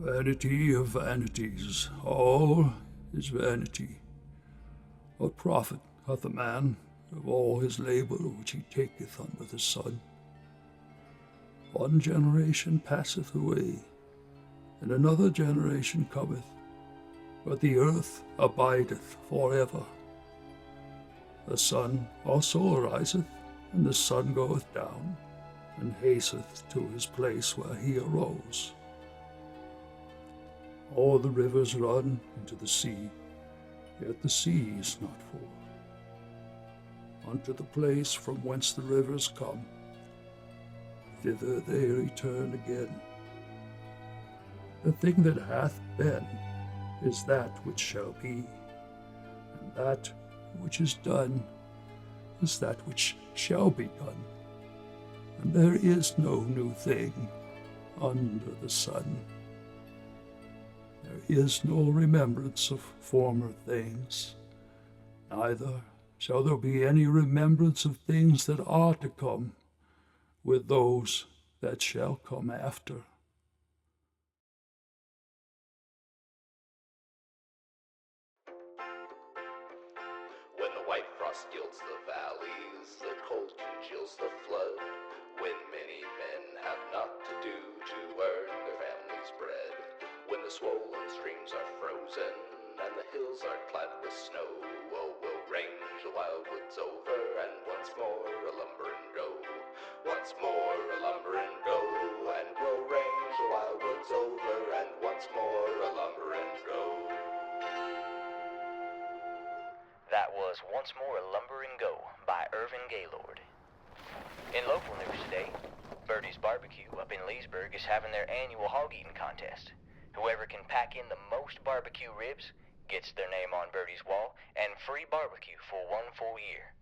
Vanity of vanities, all is vanity. What profit hath a man of all his labour which he taketh under the sun? One generation passeth away, and another generation cometh, but the earth abideth forever. The sun also ariseth, and the sun goeth down, and hasteth to his place where he arose. All the rivers run into the sea, yet the sea is not full. Unto the place from whence the rivers come, thither they return again. The thing that hath been is that which shall be, and that which is done is that which shall be done. And there is no new thing under the sun. There is no remembrance of former things, neither shall there be any remembrance of things that are to come with those that shall come after. When the white frost gilds the valleys, the cold congeals the flood, when many men have naught to do to earn their family's bread, when the swollen streams are frozen and the hills are clad with snow, oh, we'll range the wildwoods over and once more a lumberin' go. Once more a lumberin' go, and we'll range the wildwoods over and once more a lumberin' go. That was Once More a Lumberin' Go by Irvin Gaylord. In local news today, Birdie's Barbecue up in Leesburg is having their annual hog eating contest. Whoever can pack in the most barbecue ribs gets their name on Birdie's wall and free barbecue for 1 full year.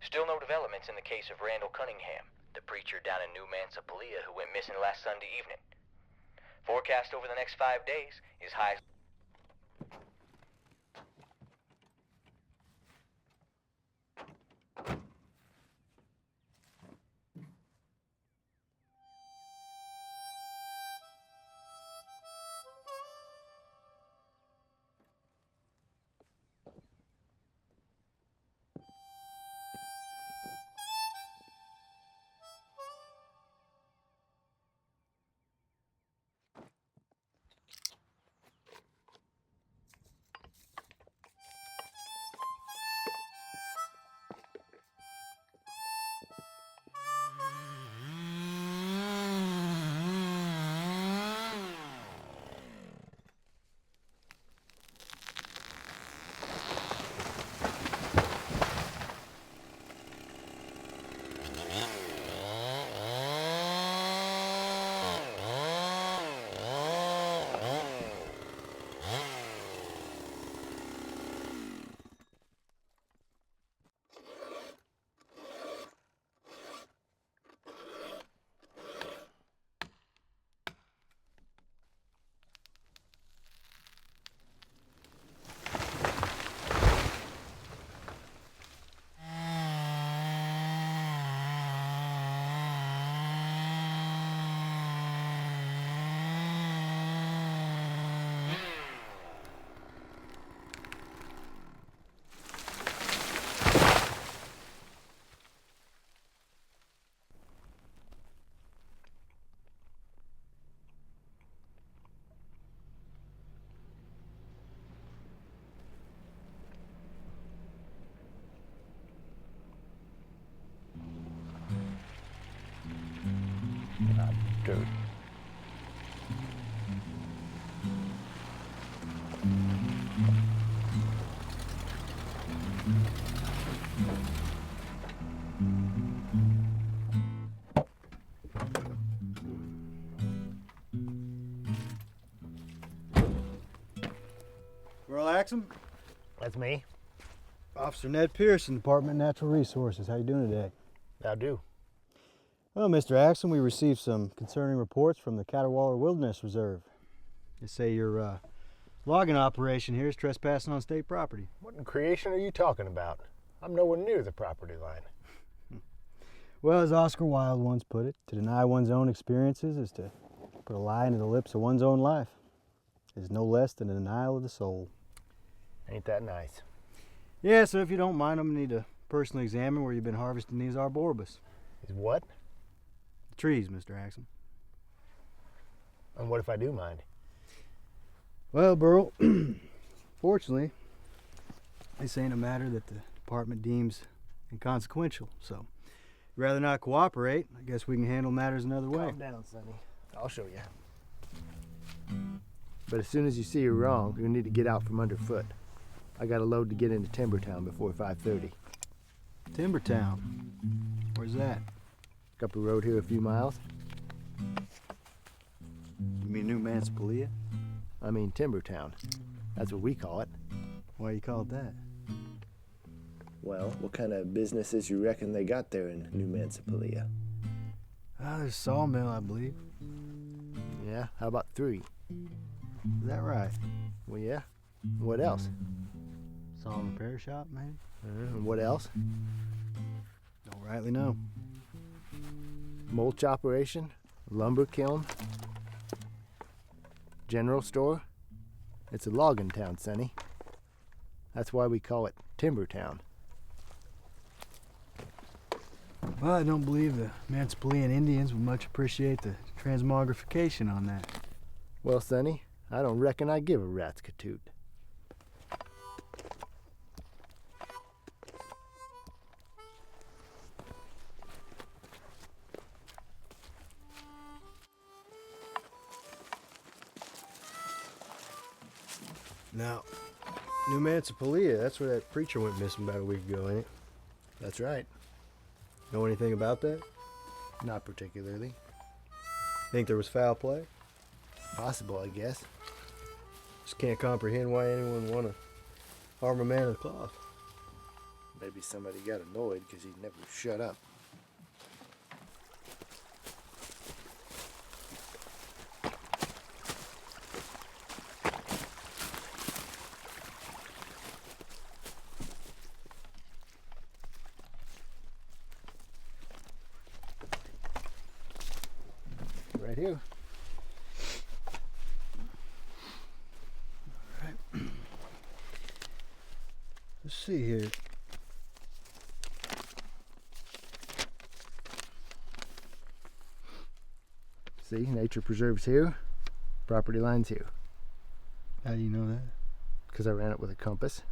Still no developments in the case of Randall Cunningham, the preacher down in New Mansopelia who went missing last Sunday evening. Forecast over the next 5 days is high. Dude. Earl Axum? That's me. Officer Ned Pearson, Department of Natural Resources. How you doing today? I do. Well, Mr. Axum, we received some concerning reports from the Caterwaller Wilderness Reserve. They say your logging operation here is trespassing on state property. What in creation are you talking about? I'm nowhere near the property line. Well, as Oscar Wilde once put it, to deny one's own experiences is to Put a lie into the lips of one's own life is no less than a denial of the soul. Ain't that nice? Yeah, so if you don't mind, I'm gonna need to personally examine where you've been harvesting these arboribus. Is what? The trees, Mr. Axum. And what if I do mind? Well, Burl, fortunately, this ain't a matter that the department deems inconsequential, so rather not cooperate, I guess we can handle matters another way. Calm down, Sonny. I'll show you. But as soon as you see you're wrong, you'll need to get out from underfoot. I got a load to get into Timbertown before 5:30. Timbertown? Where's that? Up the road here a few miles. You mean New Mansopelia? I mean Timbertown. That's what we call it. Why you call it that? Well, what kind of businesses you reckon they got there in New Mansopelia? Ah, there's a sawmill, I believe. Yeah, how about 3? Is that right? Well, yeah. What else? Saw repair shop, man? And what else? Don't rightly know. Mulch operation, lumber kiln, general store. It's a logging town, Sonny. That's why we call it Timbertown. Well, I don't believe the Mansopelan Indians would much appreciate the transmogrification on that. Well, Sonny, I don't reckon I give a rat's catoot. Now, New Mansopelia, that's where that preacher went missing about a week ago, ain't it? That's right. Know anything about that? Not particularly. Think there was foul play? Possible, I guess. Just can't comprehend why anyone would want to harm a man of cloth. Maybe somebody got annoyed because he never shut up. Right here. Let's see here. See, nature preserves here, property lines here. How do you know that? Because I ran it with a compass.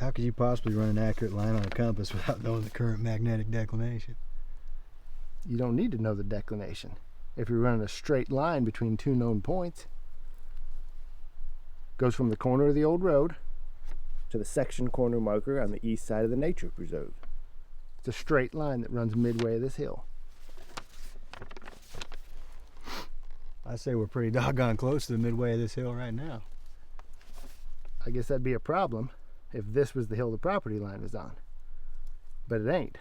How could you possibly run an accurate line on a compass without knowing the current magnetic declination? You don't need to know the declination. If you're running a straight line between 2 known points, goes from the corner of the old road to the section corner marker on the east side of the nature preserve. It's a straight line that runs midway of this hill. I say we're pretty doggone close to the midway of this hill right now. I guess that'd be a problem if this was the hill the property line was on. But it ain't.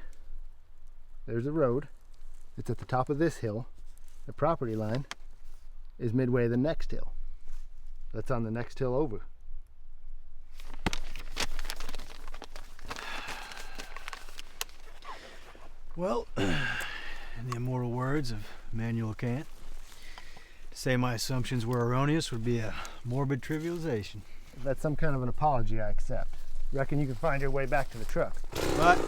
There's a road. It's at the top of this hill. The property line is midway of the next hill. That's on the next hill over. Well, in the immortal words of Immanuel Kant, to say my assumptions were erroneous would be a morbid trivialization. If that's some kind of an apology, I accept. Reckon you can find your way back to the truck. But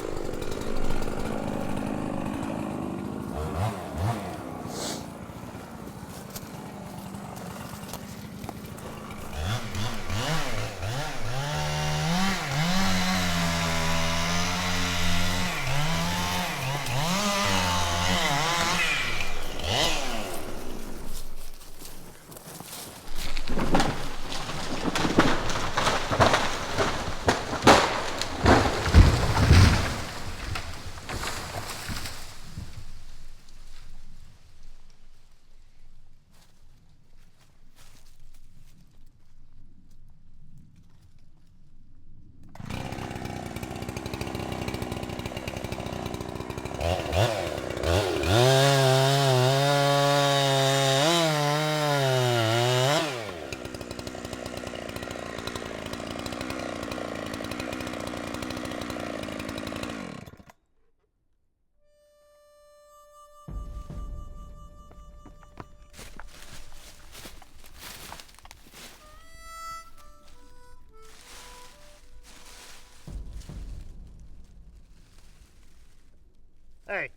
Hey!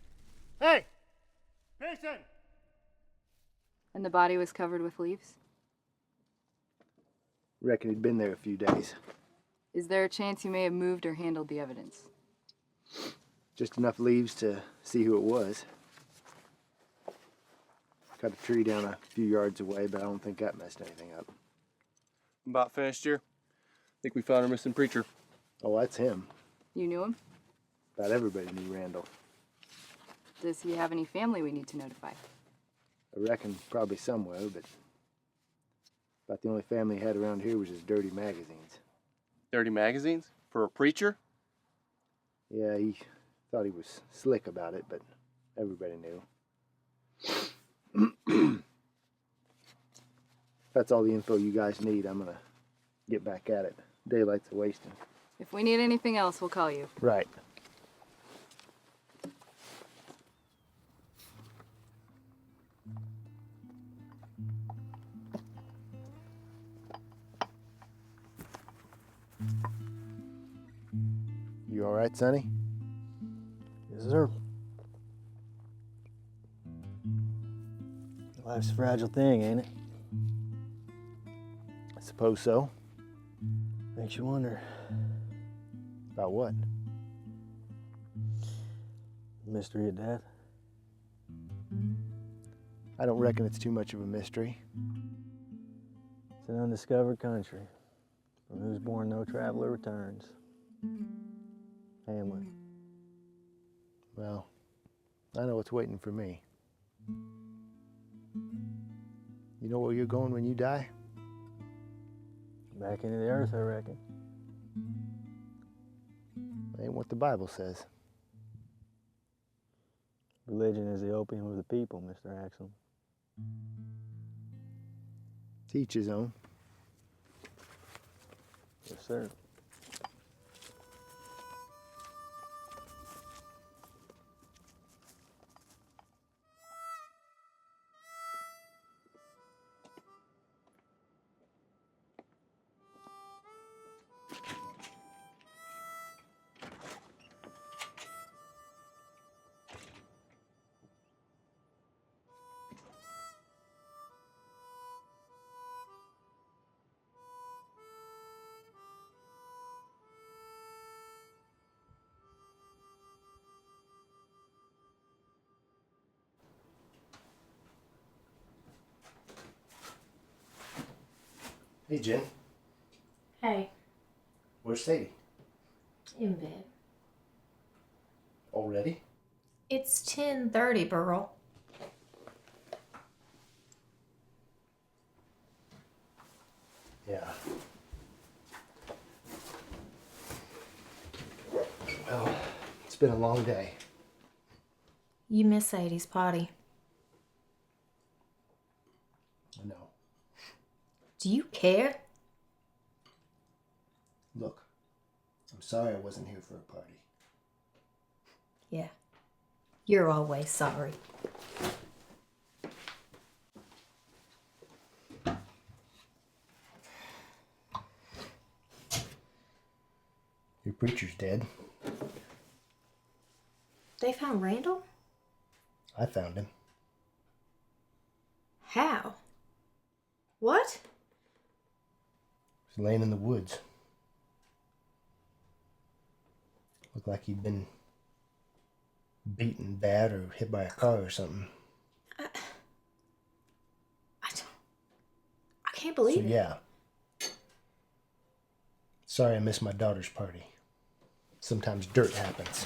Hey! Mason! And the body was covered with leaves? Reckon he'd been there a few days. Is there a chance you may have moved or handled the evidence? Just enough leaves to see who it was. Cut a tree down a few yards away, but I don't think that messed anything up. About finished here. Think we found our missing preacher. Oh, that's him. You knew him? About everybody knew Randall. Does he have any family we need to notify? I reckon probably somewhere, but about the only family he had around here was his dirty magazines. Dirty magazines? For a preacher? Yeah, he thought he was slick about it, but everybody knew. That's all the info you guys need. I'm gonna get back at it. Daylight's a wasting. If we need anything else, we'll call you. Right. You all right, Sonny? Yes, sir. Life's a fragile thing, ain't it? I suppose so. Makes you wonder. About what? The mystery of death. I don't reckon it's too much of a mystery. It's an undiscovered country, from whose bourne no traveler returns. Hamlet. Well, I know what's waiting for me. You know where you're going when you die? Back into the earth, I reckon. Ain't what the Bible says. Religion is the opium of the people, Mr. Axel. To each his own. Yes, sir. Hey, Jen. Hey, Where's Sadie? in bed. Already? It's 10:30, Burl. Yeah. Well, it's been a long day. You miss Sadie's potty. I know. Do you care? Look, I'm sorry I wasn't here for a party. Yeah. You're always sorry. Your preacher's dead. They found Randall? I found him. How? What? He was laying in the woods. Looked like he'd been beaten bad or hit by a car or something. I can't believe it. Yeah. Sorry I missed my daughter's party. Sometimes dirt happens.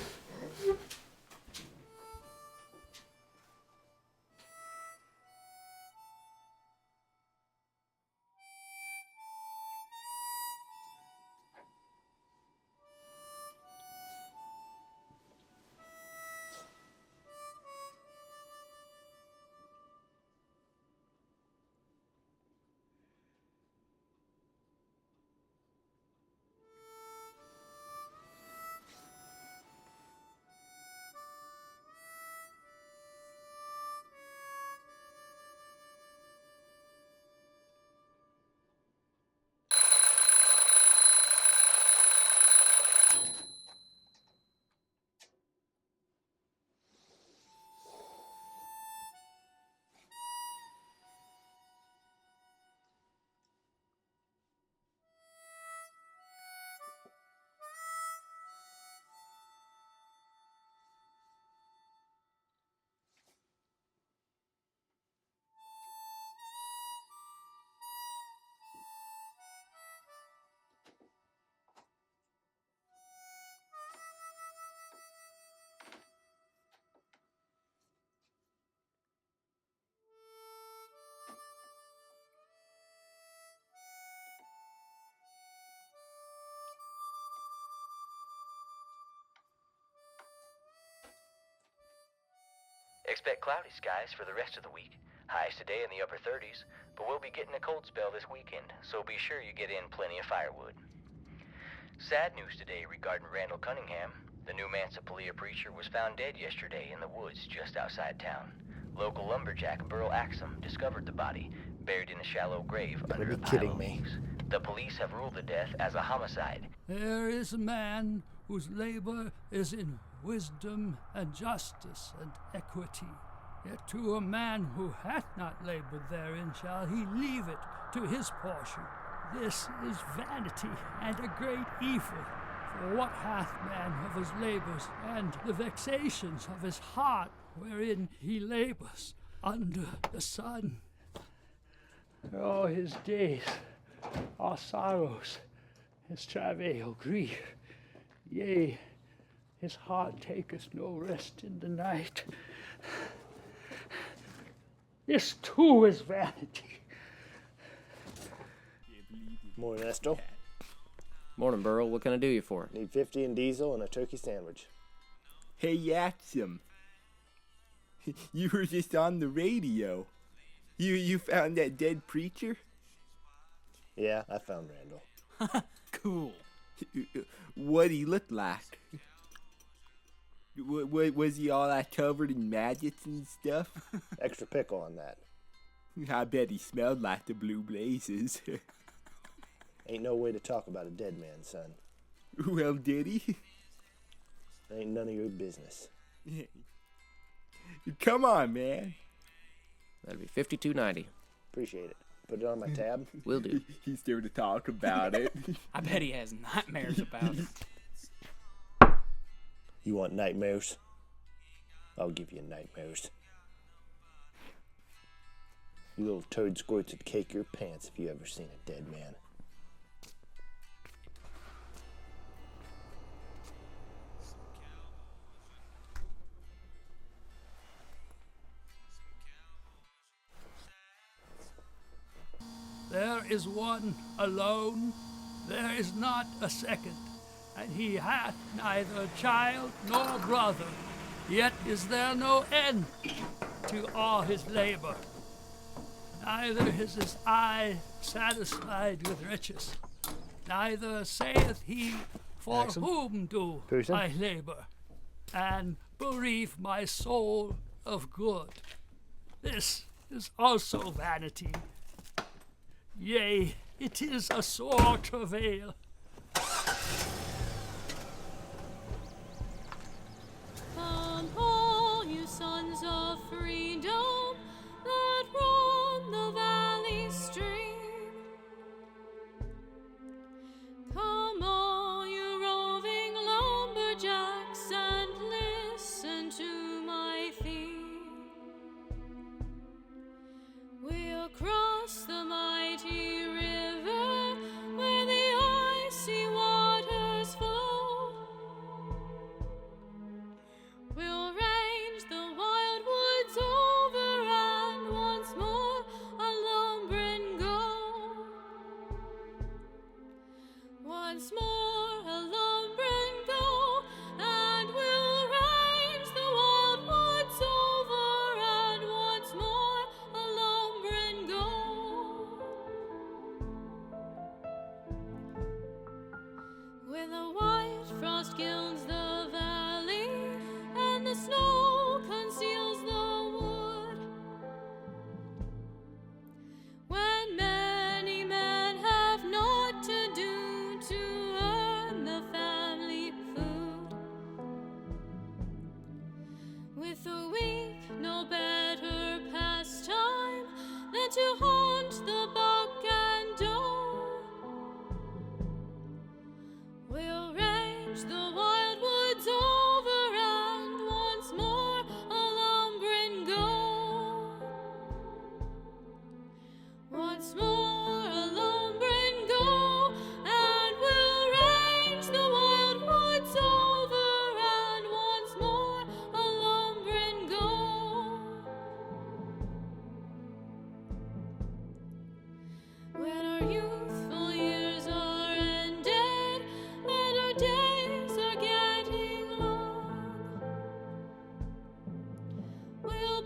Expect cloudy skies for the rest of the week. Highs today in the upper 30s, but we'll be getting a cold spell this weekend, so be sure you get in plenty of firewood. Sad news today regarding Randall Cunningham. The New Mansopolia preacher was found dead yesterday in the woods just outside town. Local lumberjack Burl Axum discovered the body, buried in a shallow grave under a pile of leaves. The police have ruled the death as a homicide. There is a man whose labor is in wisdom and justice and equity. Yet to a man who hath not labored therein shall he leave it to his portion. This is vanity and a great evil. For what hath man of his labors and the vexations of his heart wherein he labors under the sun? All his days are sorrows, his travail grief. Yea, his heart taketh no rest in the night. This too is vanity. Morning, Esto. Morning, Burl. What can I do you for? Need 50 in diesel and a turkey sandwich. Hey, Yaxum. You were just on the radio. You found that dead preacher? Yeah, I found Randall. Cool. What'd he look like? Was he all that covered in maggots and stuff? Extra pickle on that. I bet he smelled like the blue blazes. Ain't no way to talk about a dead man, son. Well, did he? Ain't none of your business. Come on, man. That'll be $52.90. Appreciate it. Put it on my tab. Will do. He's there to talk about it. I bet he has nightmares about it. You want nightmares? I'll give you nightmares. You little toad squirts would cake your pants if you ever seen a dead man. There is one alone, there is not a second, and he hath neither child nor brother, yet is there no end to all his labor. Neither is his eye satisfied with riches, neither saith he, for whom do I labor, and bereave my soul of good. This is also vanity. Yea, it is a sore travail. Come all you sons of freedom that roam the valley stream. Come all you roving lumberjacks and listen to my theme. We'll cross the mighty river where the icy waters flow. We'll range the wild woods over and once more a lumbering go. Once more a lumbering go, and we'll range the wild woods over and once more a lumbering go. Where the white frost gilds the valley and the snow conceals the wood, when many men have naught to do to earn the family food, with the weak no better pastime than to hunt the buck and doe. We'll range the wild woods over and once more a lumbering go. Once more a lumbering go, and we'll range the wild woods over and once more a lumbering go. When our youthful years are ended and our days are getting long, we'll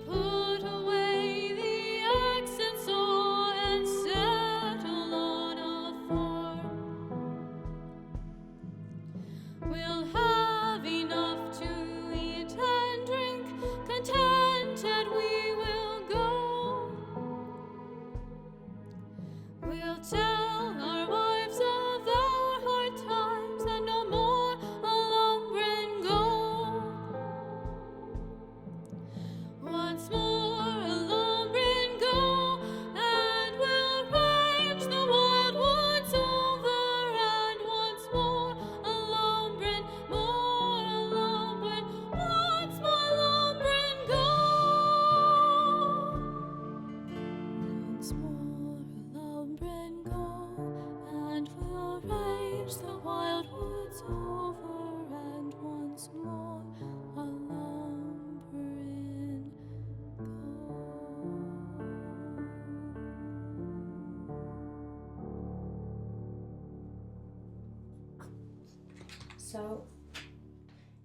So,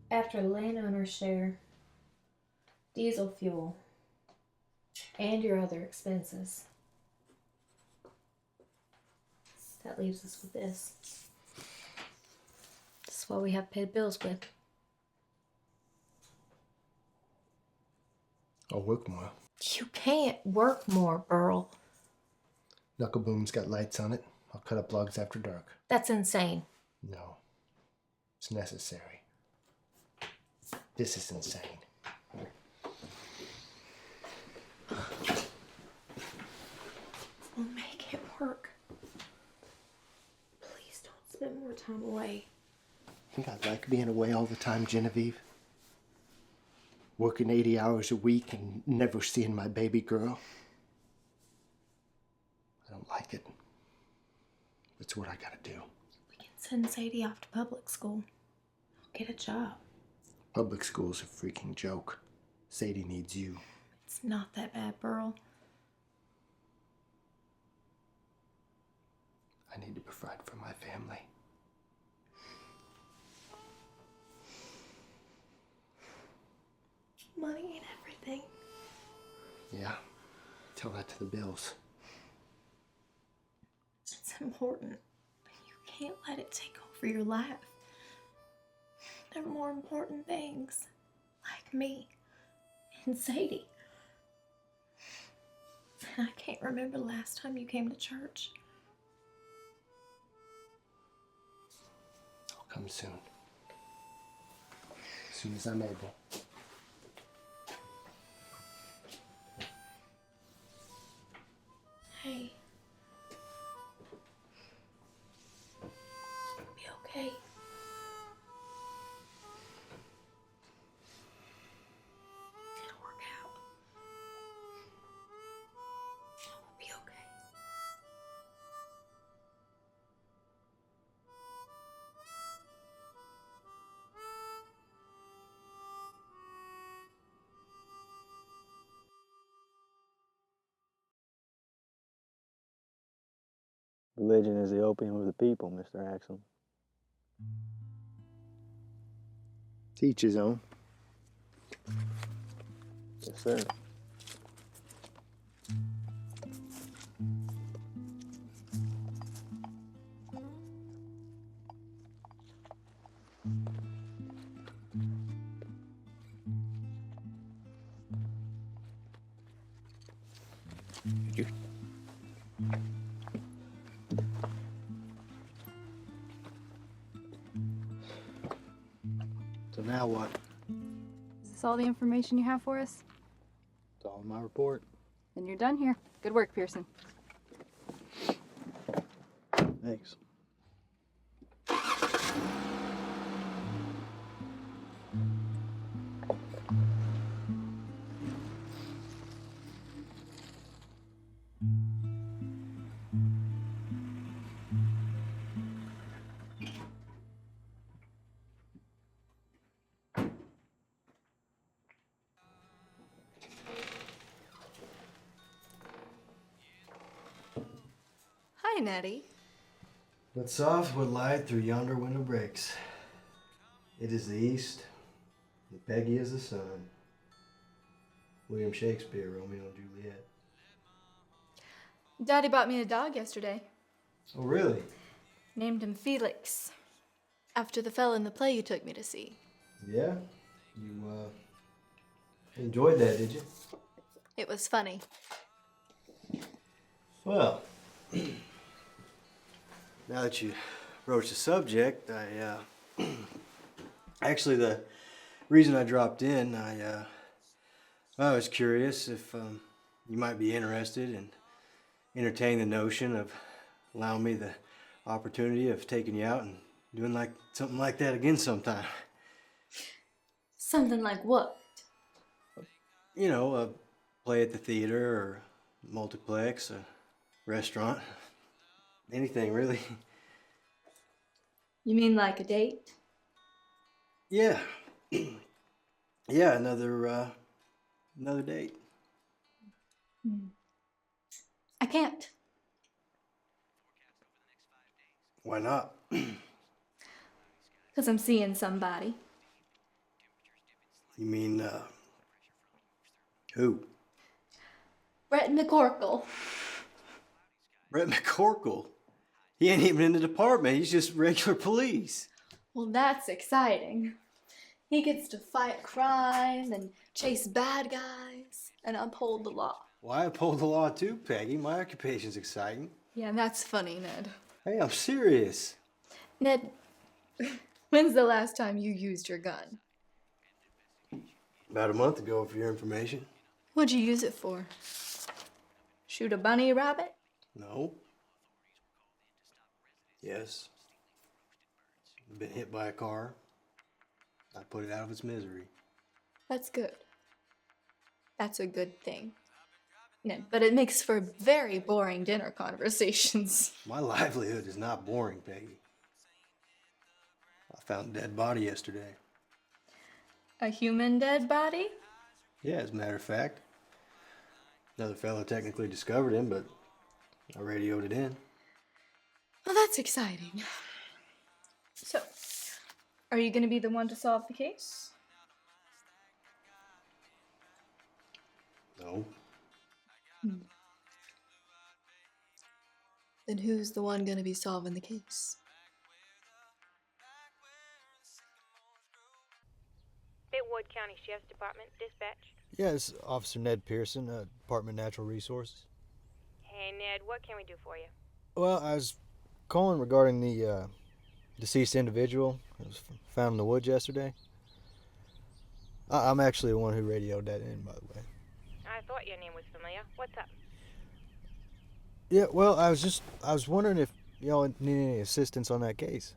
after the landowner's share, diesel fuel, and your other expenses, that leaves us with this. This is what we have paid bills with. I'll work more. You can't work more, Burl. Knuckle Boom's got lights on it. I'll cut up logs after dark. That's insane. No. It's necessary. This is insane. We'll make it work. Please don't spend more time away. Think I like being away all the time, Genevieve? Working 80 hours a week and never seeing my baby girl. I don't like it. It's what I gotta do. We can send Sadie off to public school. Get a job. Public school's a freaking joke. Sadie needs you. It's not that bad, Burl. I need to provide for my family. Money ain't everything. Yeah. Tell that to the bills. It's important, but you can't let it take over your life. There are more important things, like me and Sadie. And I can't remember the last time you came to church. I'll come soon. As soon as I'm able. Hey. It'll be okay. It'll work out. It'll be okay. Religion is the opium of the people, Mr. Axel. Teach his own. Yes, sir. So now what? Is this all the information you have for us? It's all in my report. Then you're done here. Good work, Pearson. Thanks. Hi, Nettie. But soft what light through yonder window breaks. It is the east, and Peggy is the sun. William Shakespeare, Romeo and Juliet. Daddy bought me a dog yesterday. Oh, really? Named him Felix. After the fella in the play you took me to see. Yeah? You, enjoyed that, did you? It was funny. Well, now that you broached the subject, actually the reason I dropped in, I was curious if you might be interested in entertaining the notion of allowing me the opportunity of taking you out and doing something like that again sometime. Something like what? You know, a play at the theater or multiplex, a restaurant, anything really. You mean like a date? Yeah. Yeah, another date. I can't. Why not? 'Cause I'm seeing somebody. You mean, who? Brett McCorkle. Brett McCorkle? He ain't even in the department. He's just regular police. Well, that's exciting. He gets to fight crime and chase bad guys and uphold the law. Well, I uphold the law too, Peggy. My occupation's exciting. Yeah, that's funny, Ned. Hey, I'm serious. Ned, when's the last time you used your gun? About a month ago, for your information. What'd you use it for? Shoot a bunny rabbit? No. Yes. Been hit by a car. I put it out of its misery. That's good. That's a good thing. Ned, but it makes for very boring dinner conversations. My livelihood is not boring, Peggy. I found a dead body yesterday. A human dead body? Yeah, as a matter of fact. Another fellow technically discovered him, but I radioed it in. Well, that's exciting. So, are you going to be the one to solve the case? No. Then who's the one going to be solving the case? Wood County Sheriff's Department, dispatch. Yes, Officer Ned Pearson, Department of Natural Resources. Hey, Ned, what can we do for you? Well, I was calling regarding the deceased individual that was found in the woods yesterday. I'm actually the one who radioed that in, by the way. I thought your name was familiar. What's up? Yeah, well, I was wondering if y'all need any assistance on that case.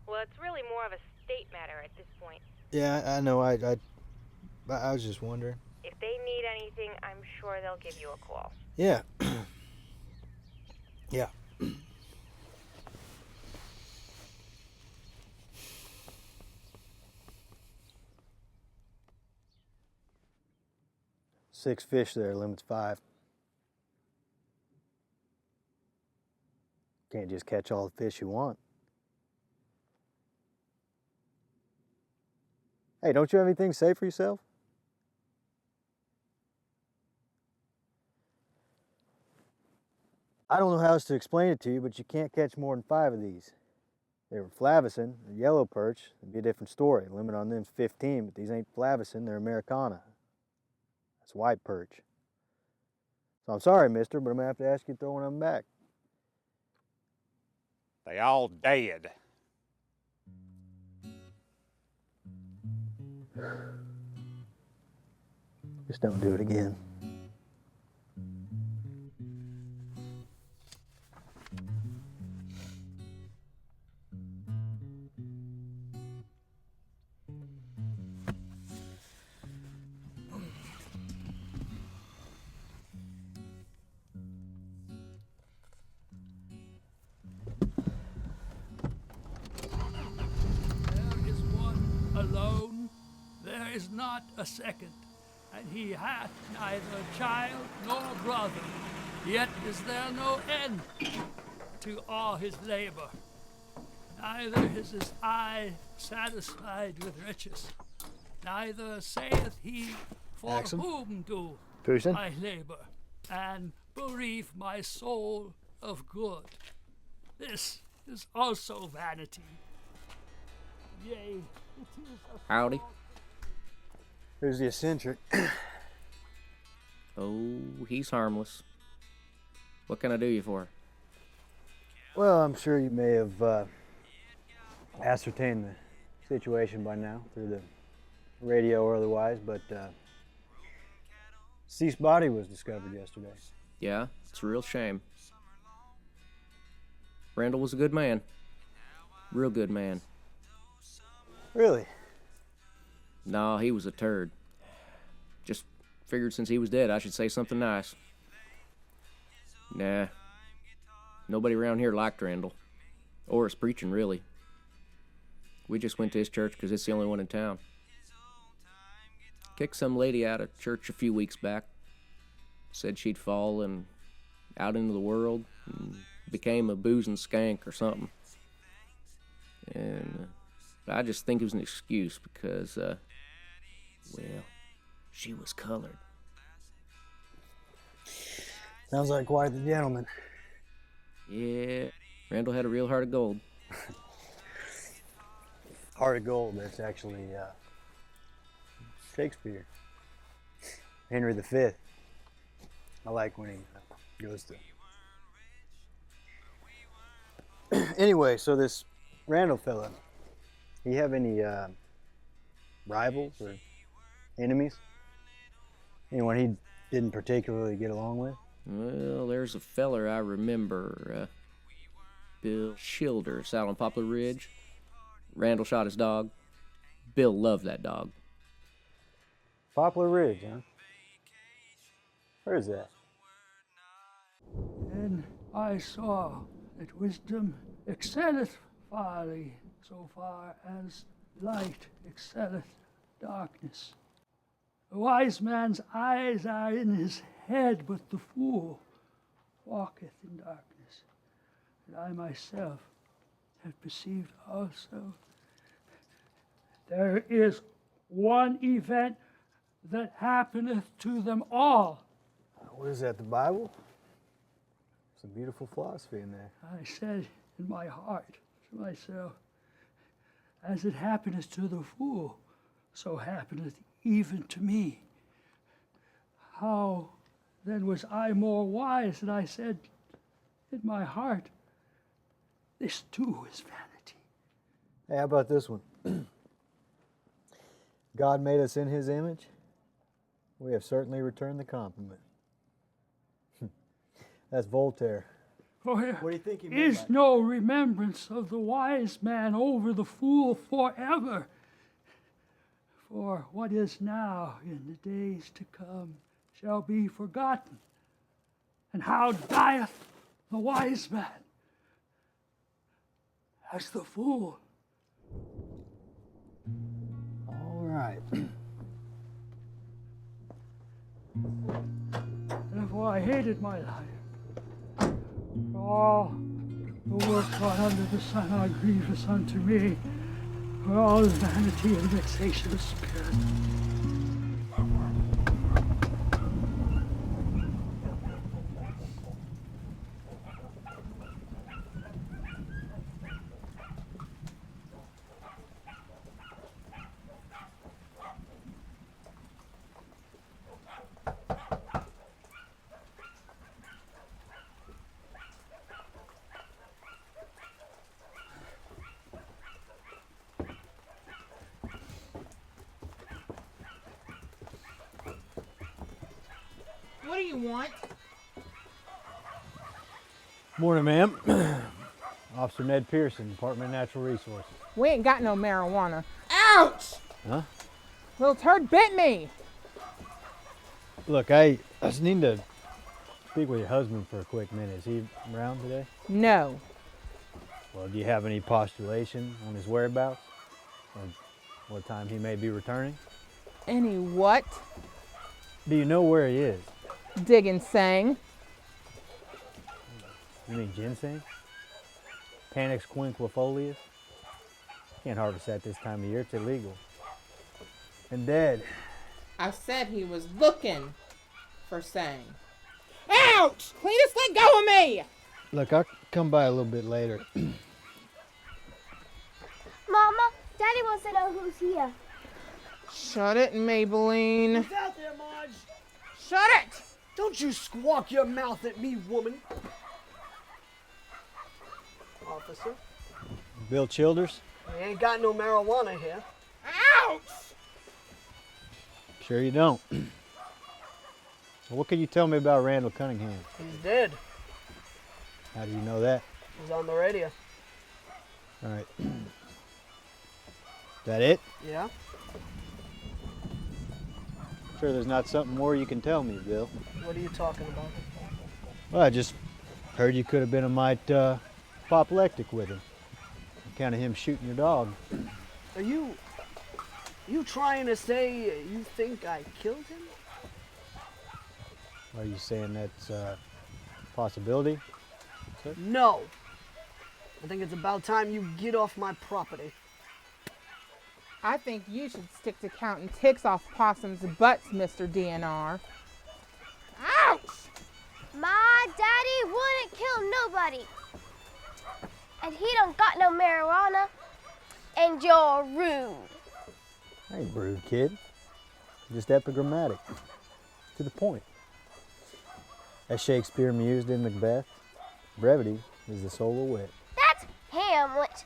Well, it's really more of a state matter at this point. Yeah, I know. I was just wondering. If they need anything, I'm sure they'll give you a call. Yeah. Yeah. Six fish there, limit's 5. Can't just catch all the fish you want. Hey, don't you have anything to say for yourself? I don't know how else to explain it to you, but you can't catch more than 5 of these. They were flavicin, or yellow perch, it'd be a different story. Limit on them's 15, but these ain't flavicin, they're Americana. That's white perch. So I'm sorry, mister, but I'm gonna have to ask you to throw one of them back. They all dead. Just don't do it again. There is one alone, there is not a second, and he hath neither child nor brother, yet is there no end to all his labor. Neither is his eye satisfied with riches, neither saith he, for Axum? whom do Pearson? I labor, and bereave my soul of good. This is also vanity. Yea, it is a Howdy. Who's the eccentric? Oh, he's harmless. What can I do you for? Well, I'm sure you may have ascertained the situation by now through the radio or otherwise, but deceased body was discovered yesterday. Yeah, it's a real shame. Randall was a good man. Real good man. Really? No, he was a turd. Just figured since he was dead, I should say something nice. Nah. Nobody around here liked Randall. Or his preaching, really. We just went to his church because it's the only one in town. Kicked some lady out of church a few weeks back. Said she'd fallen out into the world and became a boozing skank or something. And I just think it was an excuse because, well, she was colored. Sounds like quite the gentleman. Yeah, Randall had a real heart of gold. Heart of gold, that's actually Shakespeare. Henry V. I like when he goes to... Anyway, so this Randall fella, he have any rivals or enemies? Anyone he didn't particularly get along with? Well, there's a feller I remember, Bill Childers out on Poplar Ridge. Randall shot his dog. Bill loved that dog. Poplar Ridge, huh? Where is that? And I saw that wisdom excelleth folly so far as light excelleth darkness. The wise man's eyes are in his head, but the fool walketh in darkness. And I myself have perceived also there is one event that happeneth to them all. What is that, the Bible? Some beautiful philosophy in there. I said in my heart to myself, as it happeneth to the fool, so happeneth even to me. How then was I more wise? And I said in my heart, this too is vanity. Hey, how about this one? God made us in his image. We have certainly returned the compliment. That's Voltaire. For there What do you think he meant is by no remembrance of the wise man over the fool forever. For what is now in the days to come shall be forgotten. And how dieth the wise man as the fool. All right. Therefore I hated my life. For all the works wrought under the sun are grievous unto me, for all is vanity and vexation of spirit. What do you want? Morning, ma'am. Officer Ned Pearson, Department of Natural Resources. We ain't got no marijuana. Ouch! Huh? Little turd bit me. Look, I just need to speak with your husband for a quick minute. Is he around today? No. Well, do you have any postulation on his whereabouts? Or what time he may be returning? Any what? Do you know where he is? Digging sang. You mean ginseng? Panax quinquefolius? Can't harvest that this time of year, it's illegal. And dead. I said he was looking for sang. Ouch! Cletus, let go of me! Look, I'll come by a little bit later. Mama, Daddy wants to know who's here. Shut it, Maybelline. Who's out there, Marge? Shut it! Don't you squawk your mouth at me, woman. Officer, Bill Childers? we ain't got no marijuana here. Ouch! Sure you don't. What can you tell me about Randall Cunningham? He's dead. How do you know that? He's on the radio. All right. That it? Yeah? Sure there's not something more you can tell me, Bill. What are you talking about? Well, I just heard you could have been a mite apoplectic with him. Account of him shooting your dog. Are you trying to say you think I killed him? Are you saying that's a possibility? sir? No. I think it's about time you get off my property. I think you should stick to counting ticks off possums' butts, Mr. DNR. Ouch! My daddy wouldn't kill nobody. And he don't got no marijuana. And you're rude. I ain't rude, kid. Just epigrammatic. To the point. As Shakespeare mused in Macbeth, brevity is the soul of wit. That's Hamlet.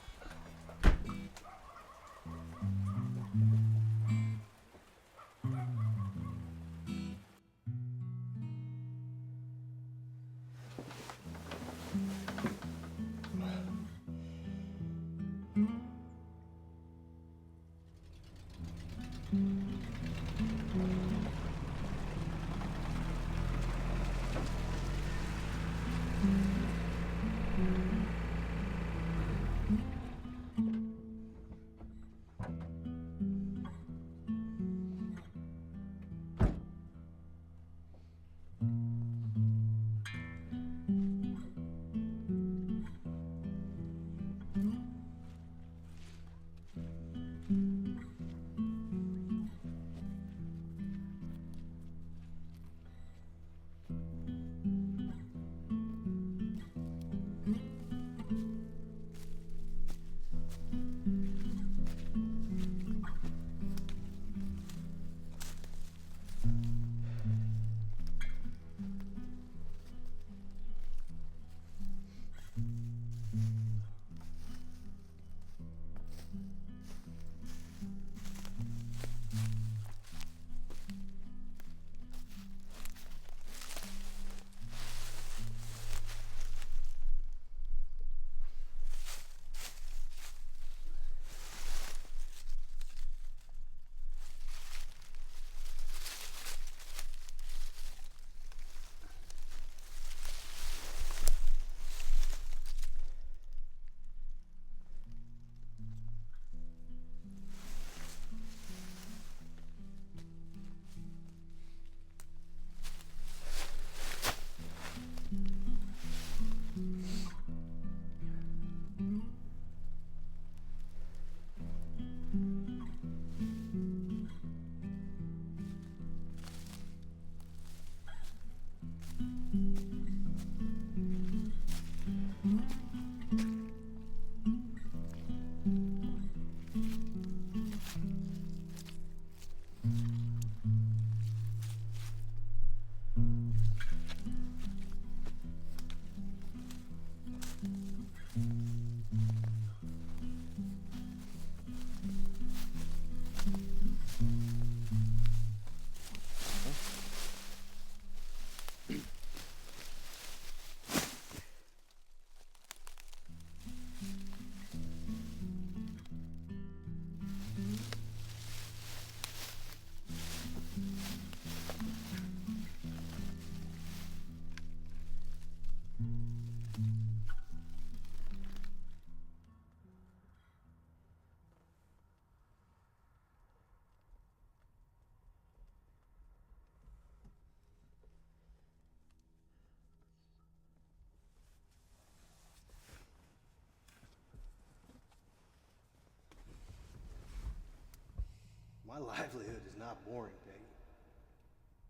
My livelihood is not boring, Peggy.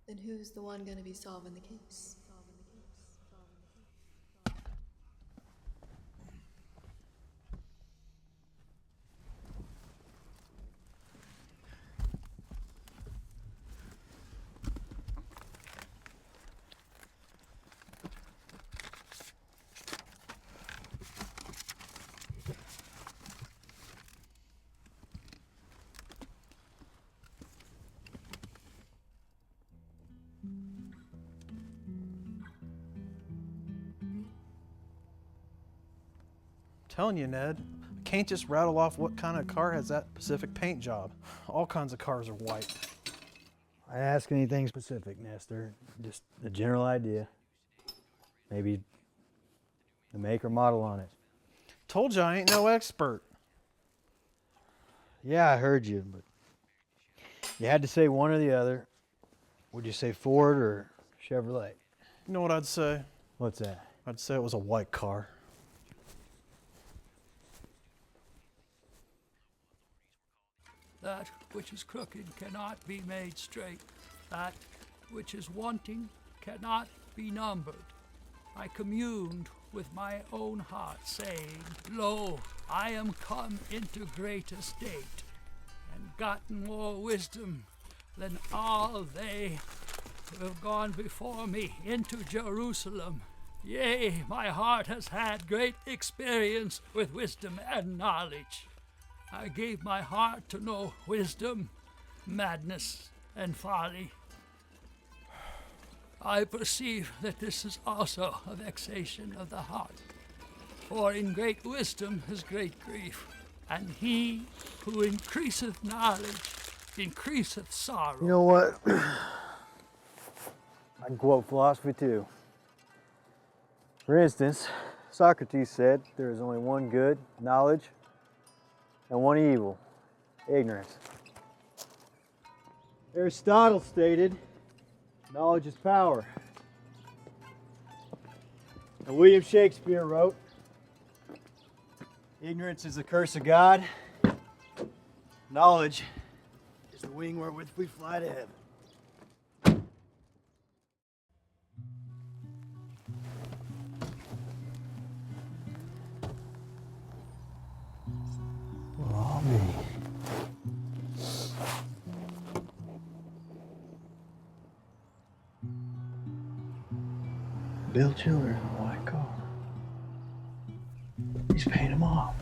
Then who's the one gonna be solving the case? Telling you, Ned, I can't just rattle off what kind of car has that specific paint job. All kinds of cars are white. I ask anything specific, Nestor. Just a general idea. Maybe the make or model on it. Told you I ain't no expert. Yeah, I heard you, but you had to say one or the other. Would you say Ford or Chevrolet? You know what I'd say? What's that? I'd say it was a white car. That which is crooked cannot be made straight. That which is wanting cannot be numbered. I communed with my own heart, saying, Lo, I am come into great estate, and gotten more wisdom than all they who have gone before me into Jerusalem. Yea, my heart has had great experience with wisdom and knowledge. I gave my heart to know wisdom, madness, and folly. I perceive that this is also a vexation of the heart. For in great wisdom is great grief, and he who increaseth knowledge increaseth sorrow. You know what? I can quote philosophy too. For instance, Socrates said there is only one good, knowledge, and one evil, ignorance. Aristotle stated, knowledge is power. And William Shakespeare wrote, ignorance is the curse of God. Knowledge is the wing wherewith we fly to heaven. Will all be. Bill Childers in a white car. He's paying him off.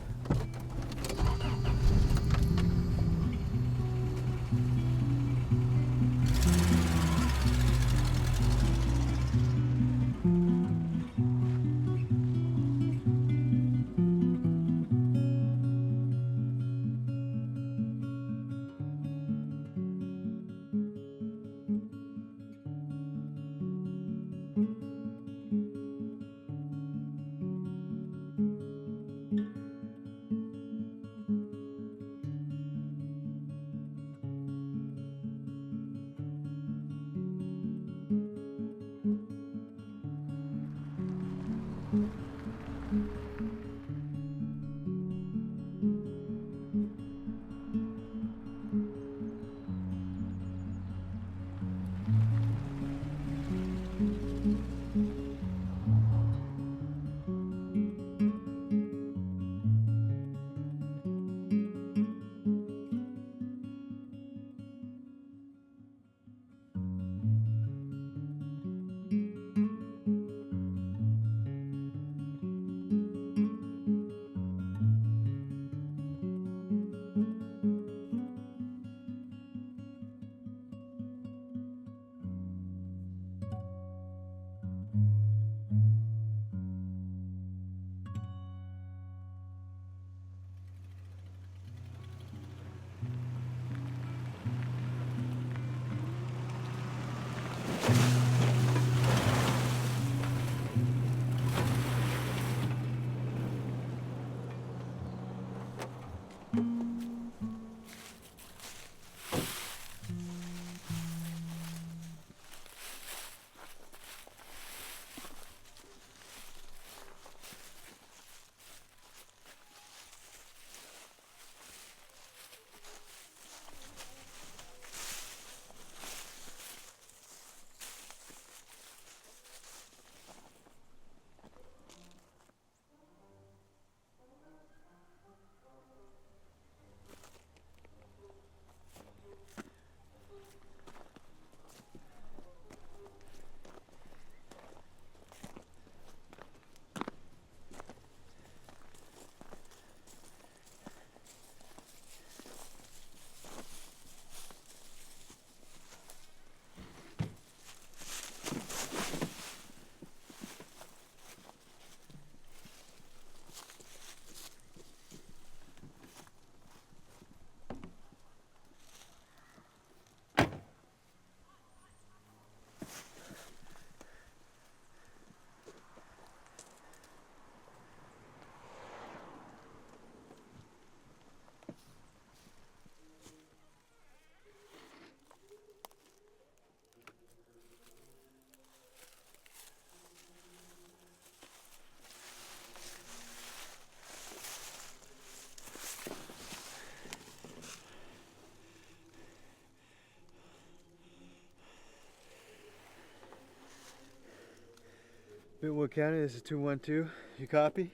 Bentwood County, this is 212. You copy?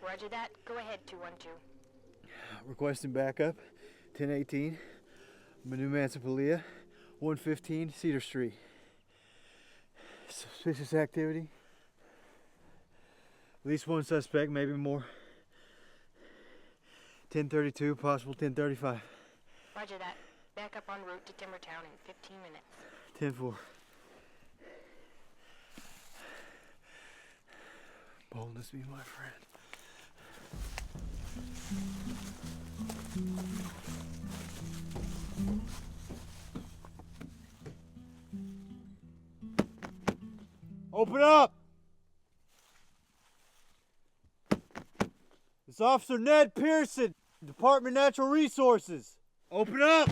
Roger that. Go ahead, 212. Requesting backup. 1018. Manu Mansapalia, 115 Cedar Street. Suspicious activity. At least one suspect, maybe more. 1032, possible 1035. Roger that. Back up en route to Timbertown in 15 minutes. 10-4. Boldness be my friend. Open up! It's Officer Ned Pearson, Department of Natural Resources. Open up!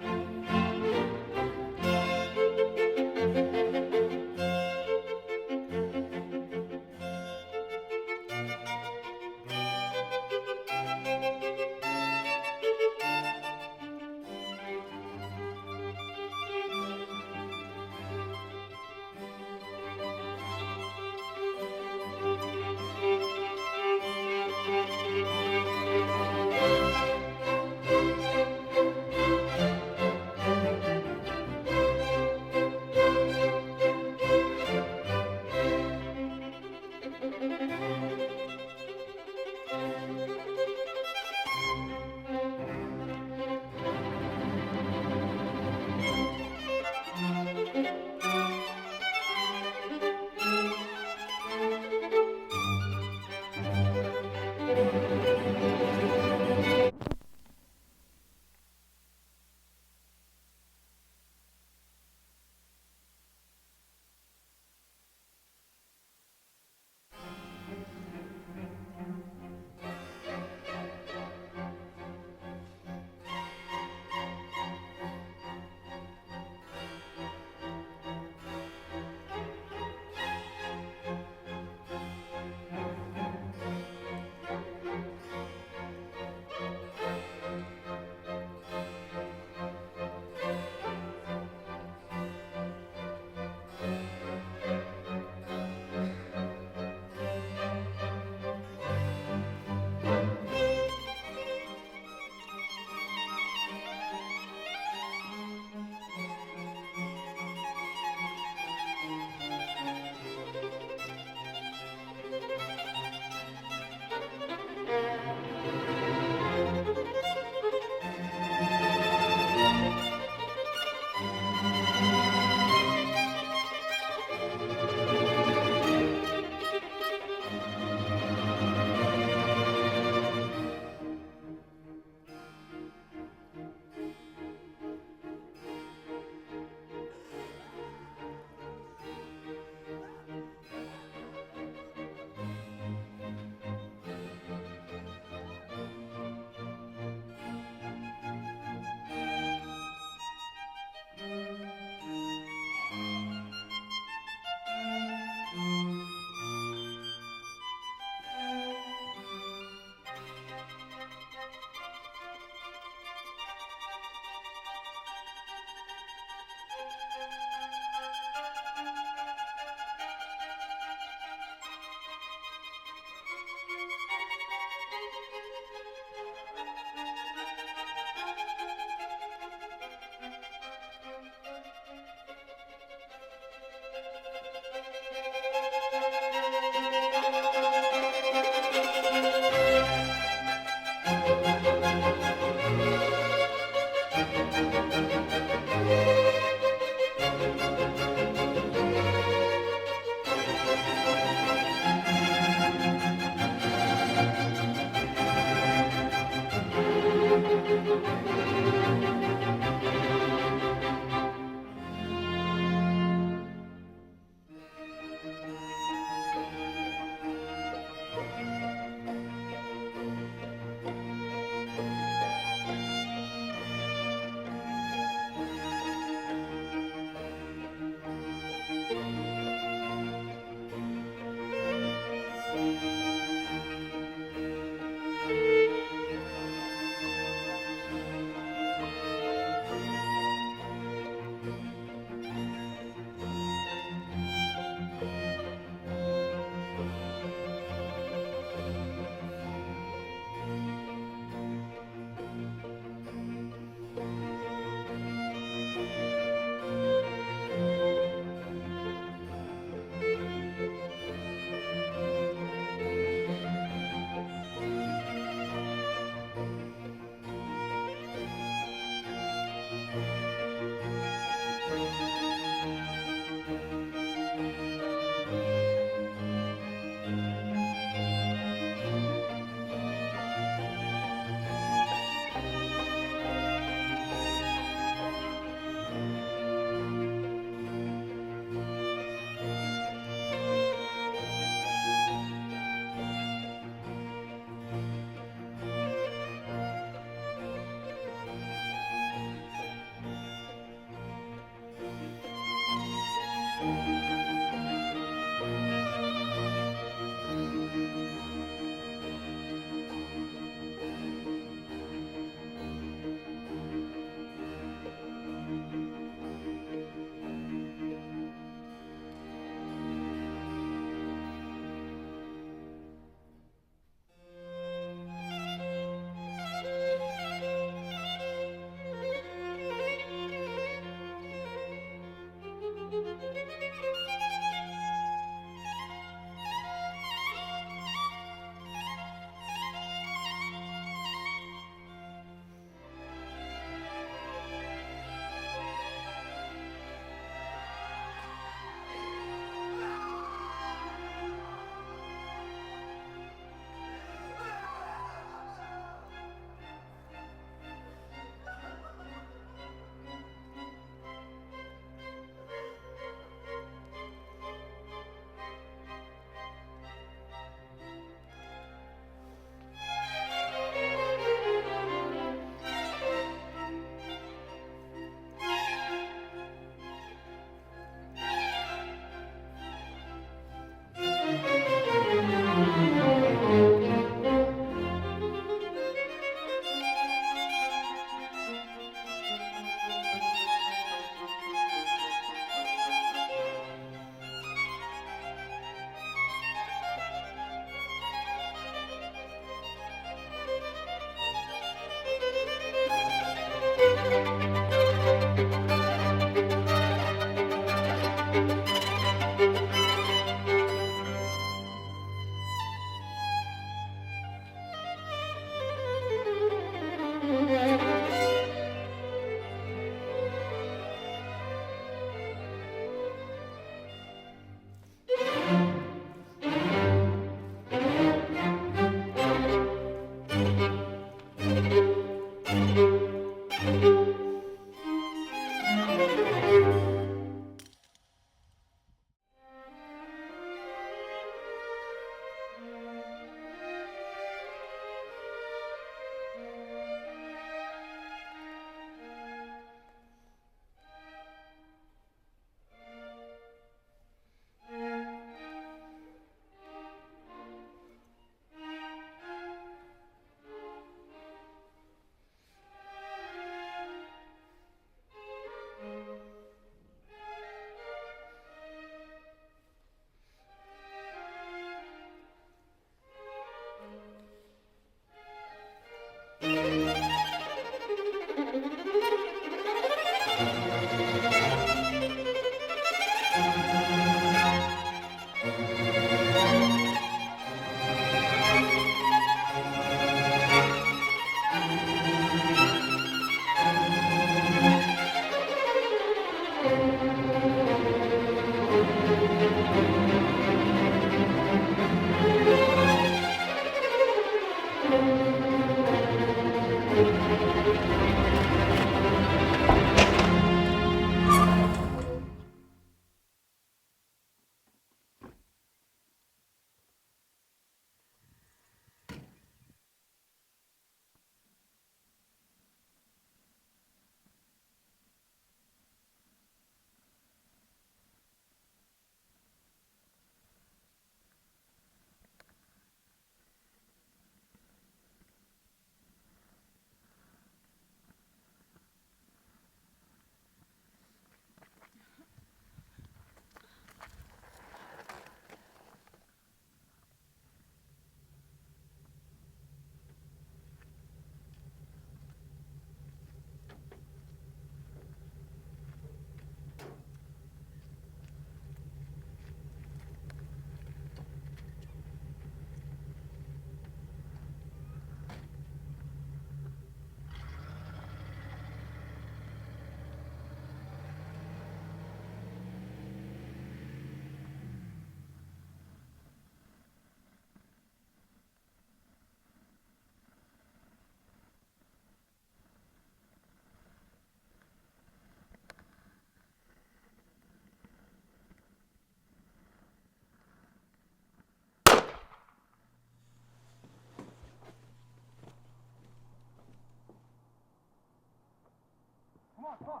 Come on.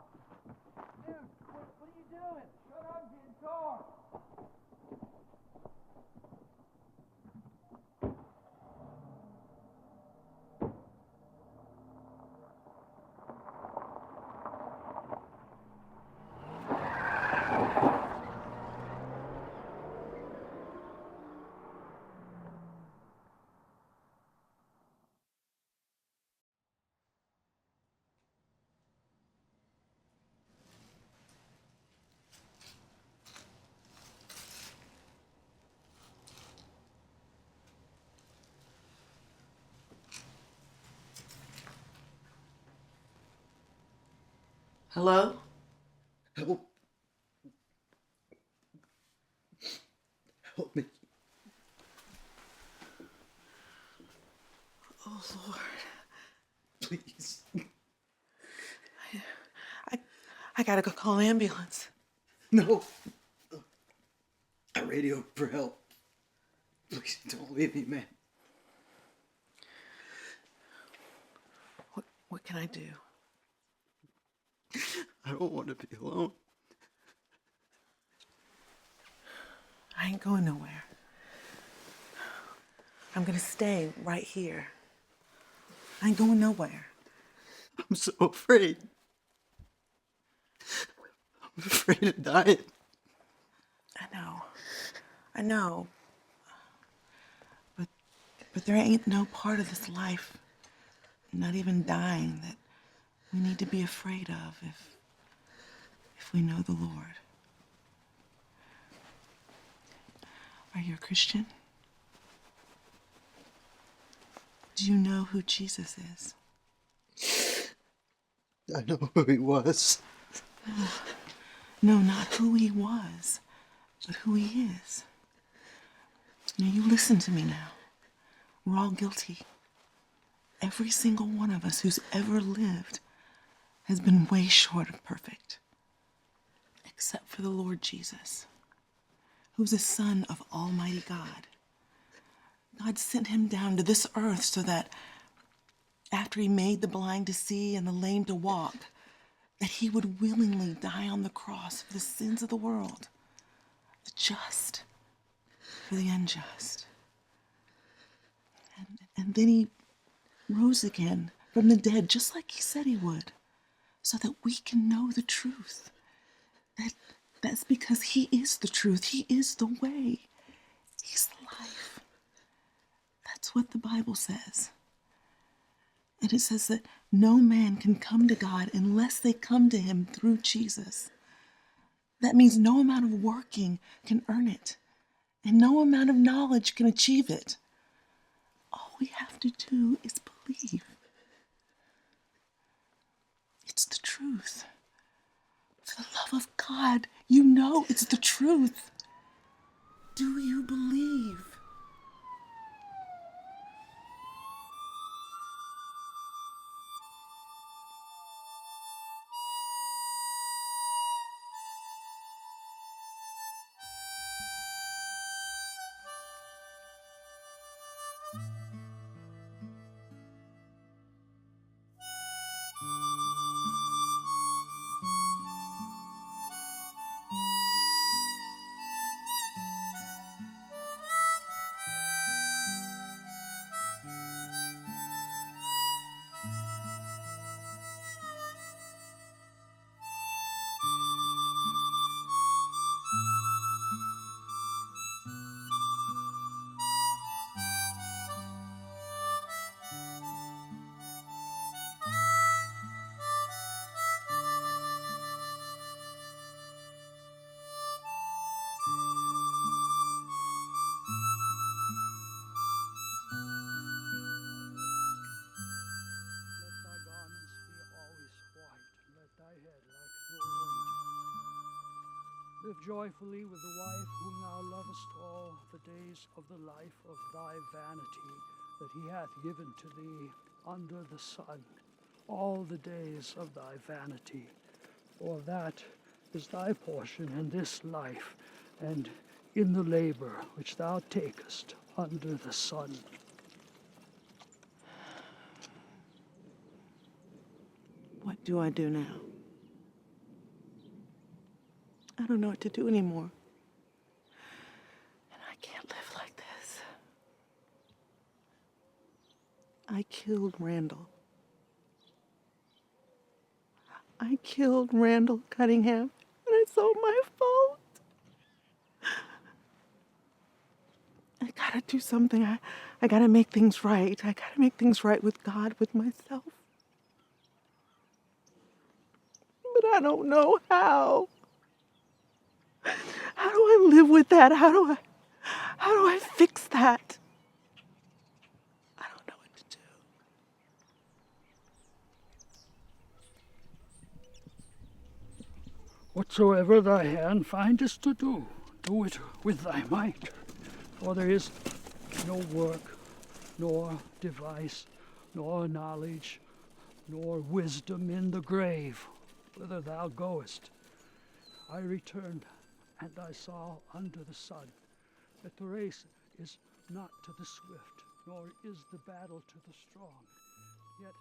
Dude, what are you doing? Shut up, get in the car. Hello? Help. Help me. Oh, Lord. Please. I gotta go call an ambulance. No. I radioed for help. Please don't leave me, man. What can I do? I don't want to be alone. I ain't going nowhere. I'm gonna stay right here. I ain't going nowhere. I'm so afraid. I'm afraid of dying. I know. But there ain't no part of this life, not even dying, that we need to be afraid of if we know the Lord. Are you a Christian? Do you know who Jesus is? I know who he was. No, not who he was, but who he is. Now you listen to me now. We're all guilty. every single one of us who's ever lived has been way short of perfect. Except for the Lord Jesus, who's the Son of Almighty God. God sent him down to this earth so that after he made the blind to see and the lame to walk, that he would willingly die on the cross for the sins of the world, the just for the unjust. And then he rose again from the dead, just like he said he would, so that we can know the truth. That's because he is the truth. He is the way. He's the life. That's what the Bible says. And it says that no man can come to God unless they come to him through Jesus. That means no amount of working can earn it, and no amount of knowledge can achieve it. All we have to do is believe. It's the truth. For the love of God, you know it's the truth. Do you believe? Live joyfully with the wife whom thou lovest all the days of the life of thy vanity that he hath given to thee under the sun, all the days of thy vanity. For that is thy portion in this life and in the labor which thou takest under the sun. What do I do now? I don't know what to do anymore. And I can't live like this. I killed Randall. I killed Randall Cunningham, and it's all my fault. I gotta do something. I gotta make things right. I gotta make things right with God, with myself. But I don't know how. How do I live with that? How do I fix that? I don't know what to do. Whatsoever thy hand findest to do, do it with thy might. For there is no work, nor device, nor knowledge, nor wisdom in the grave, whither thou goest. I returned, and I saw under the sun that the race is not to the swift, nor is the battle to the strong, yet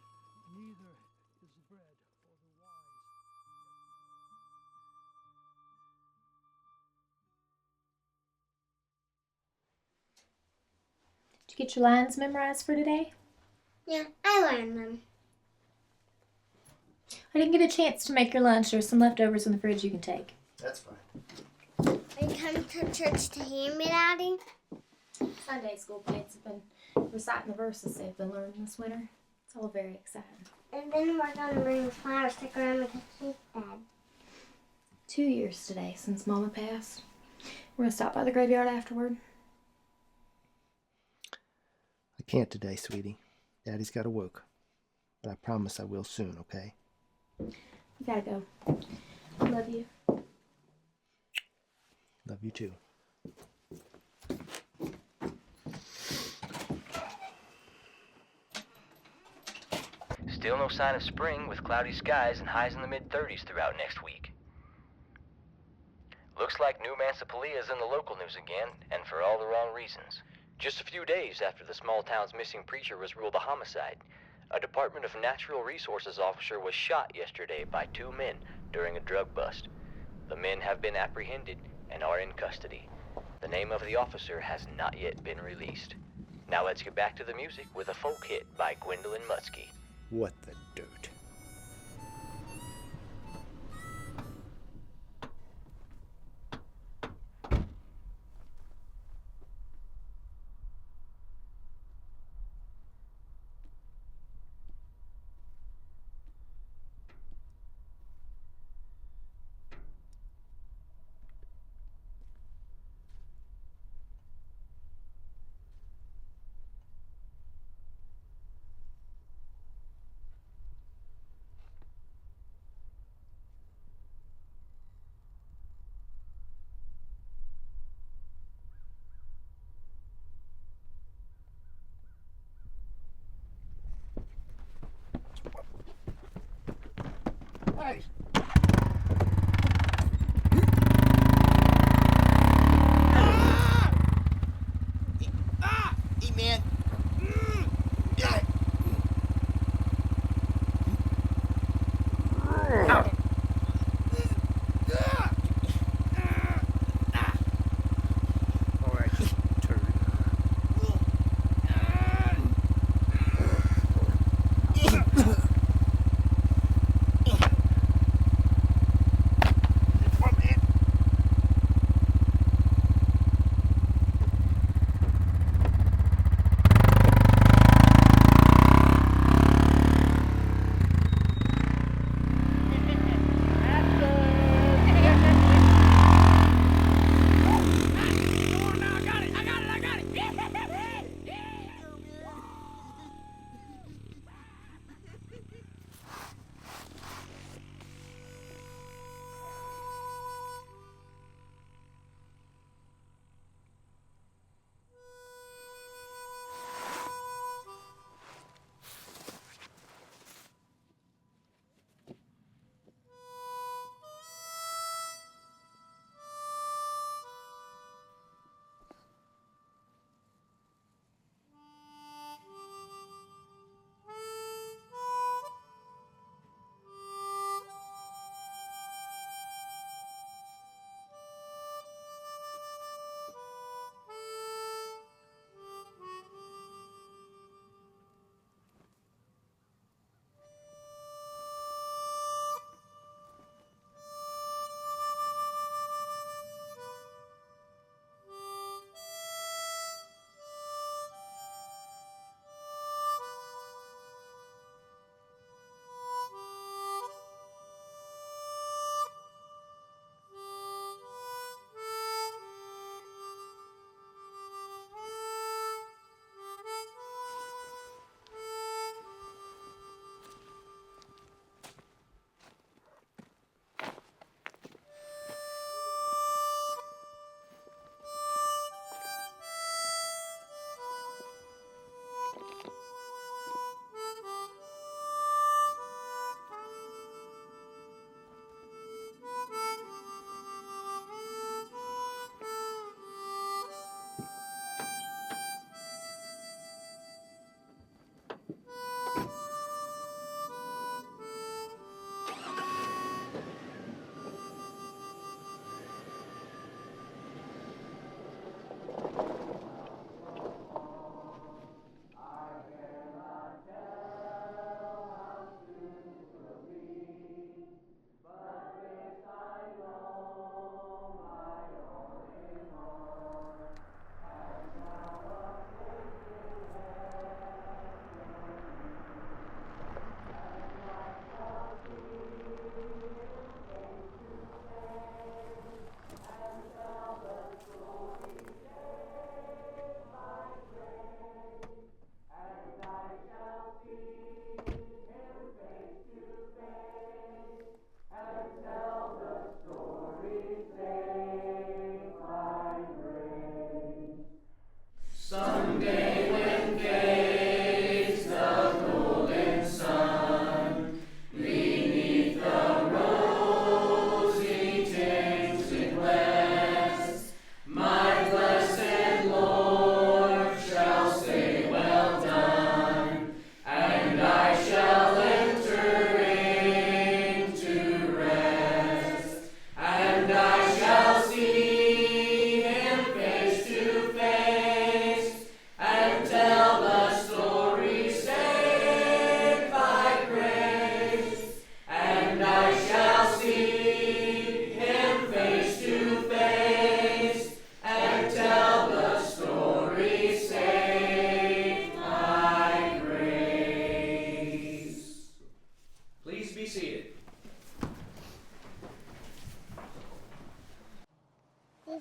neither is bread for the wise. Did you get your lines memorized for today? Yeah, I learned them. I didn't get a chance to make your lunch. There's some leftovers in the fridge you can take. That's fine. Are you coming to church to hear me, Daddy? Sunday school kids have been reciting the verses they've been learning this winter. It's all very exciting. And then we're going to bring the flowers to Grandma to keep, Dad. 2 years today since Mama passed. We're going to stop by the graveyard afterward. I can't today, sweetie. Daddy's got to work. But I promise I will soon, okay? You gotta go. I love you. Love you too. Still no sign of spring, with cloudy skies and highs in the mid-30s throughout next week. Looks like New Mansapalia is in the local news again, and for all the wrong reasons. Just a few days after the small town's missing preacher was ruled a homicide, a Department of Natural Resources officer was shot yesterday by 2 men during a drug bust. The men have been apprehended and are in custody. The name of the officer has not yet been released. Now let's get back to the music with a folk hit by Gwendolyn Mutsky. What the dirt? Hey! Hey, man.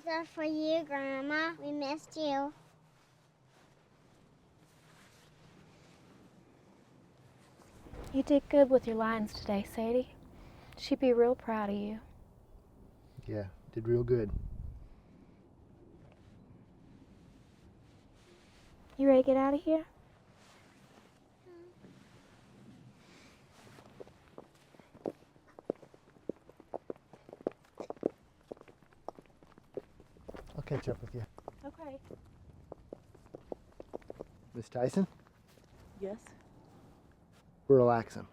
are for you, Grandma. We missed you. You did good with your lines today, Sadie. She'd be real proud of you. Yeah, did real good. You ready to get out of here? I'll catch up with you. Okay. Miss Tyson? Yes? Burl Axum.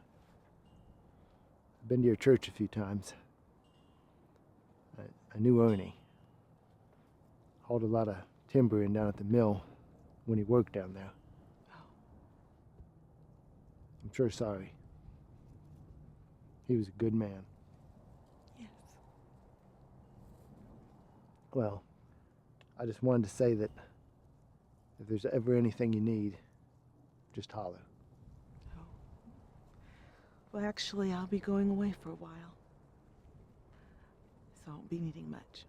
I've been to your church a few times. I knew Ernie. Hauled a lot of timber in down at the mill when he worked down there. I'm sure sorry. He was a good man. Yes. Well, I just wanted to say that if there's ever anything you need, just holler. Well, actually, I'll be going away for a while, so I won't be needing much.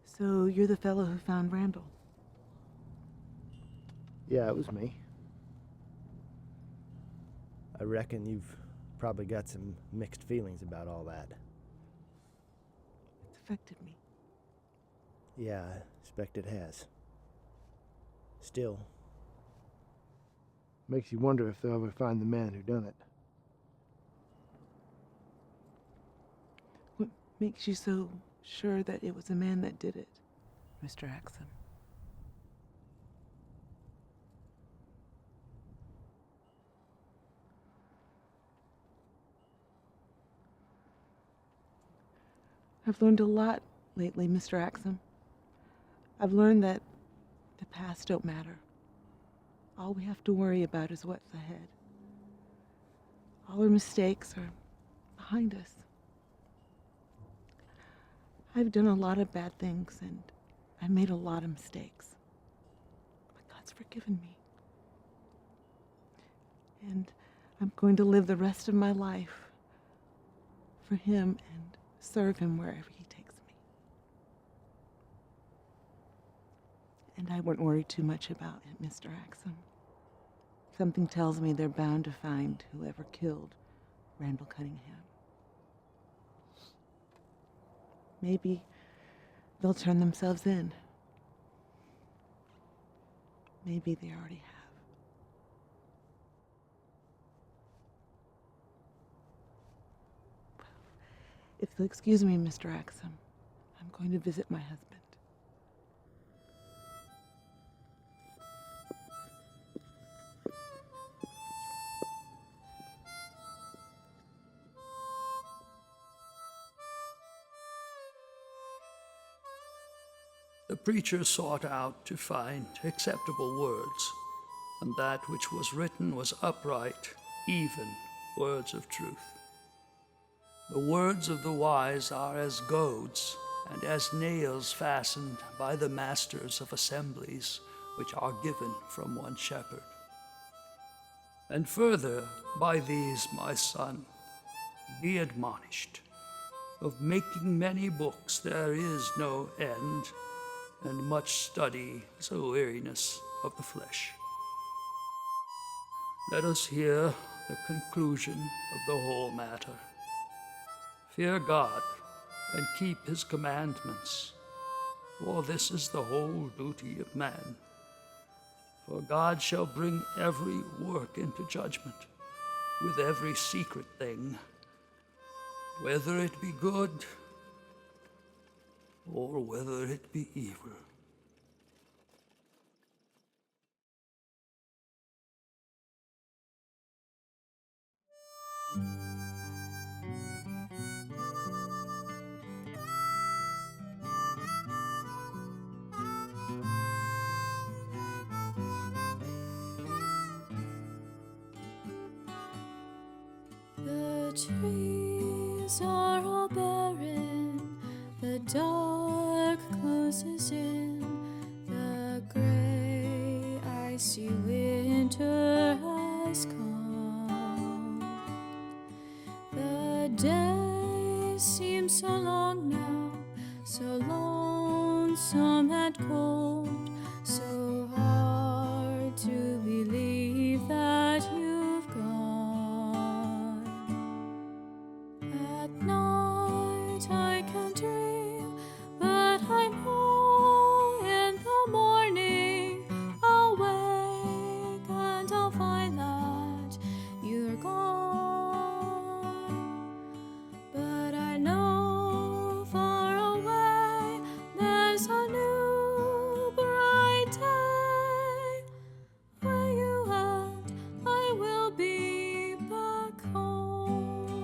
So you're the fellow who found Randall? Yeah, it was me. I reckon you've probably got some mixed feelings about all that. It's affected me. Yeah, I expect it has. Still. Makes you wonder if they'll ever find the man who done it. What makes you so sure that it was a man that did it, Mr. Axum? I've learned a lot lately, Mr. Axum. I've learned that the past don't matter. All we have to worry about is what's ahead. All our mistakes are behind us. I've done a lot of bad things and I've made a lot of mistakes. But God's forgiven me. And I'm going to live the rest of my life for Him and serve Him wherever He takes me. And I wouldn't worry too much about it, Mr. Axum. Something tells me they're bound to find whoever killed Randall Cunningham. Maybe they'll turn themselves in. Maybe they already have. If you'll excuse me, Mr. Axum, I'm going to visit my husband. The preacher sought out to find acceptable words, and that which was written was upright, even words of truth. The words of the wise are as goads, and as nails fastened by the masters of assemblies, which are given from one shepherd. And further, by these, my son, be admonished. Of making many books there is no end, and much study is a weariness of the flesh. Let us hear the conclusion of the whole matter. Fear God and keep His commandments, for this is the whole duty of man. For God shall bring every work into judgment, with every secret thing, whether it be good or whether it be evil. The trees are all barren, the dark closes in, the gray icy winter has come. The day days seem so long now, so lonesome and cold, so hard to believe that you've gone. At night I can dream, but I know in the morning I'll wake and I'll find that you're gone. But I know far away there's a new bright day, where you and I will be back home.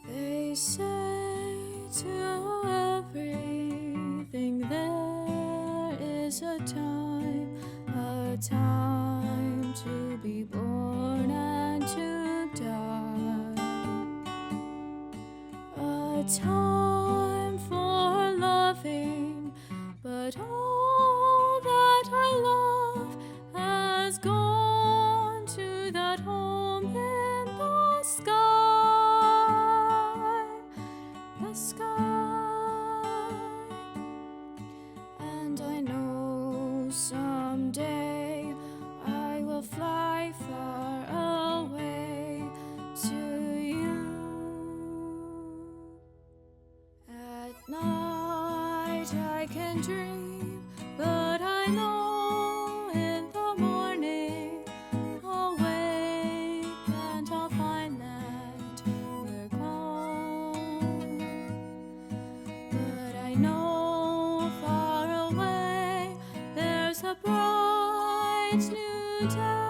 They say to everything there is a time to be born and to die, a time for loving, but all that I love has gone to that home in the sky, the sky. And I know someday I will fly far away to you. At night I can dream, but I know in the morning I'll wake and I'll find that you're gone. But I know far away there's a bright new day.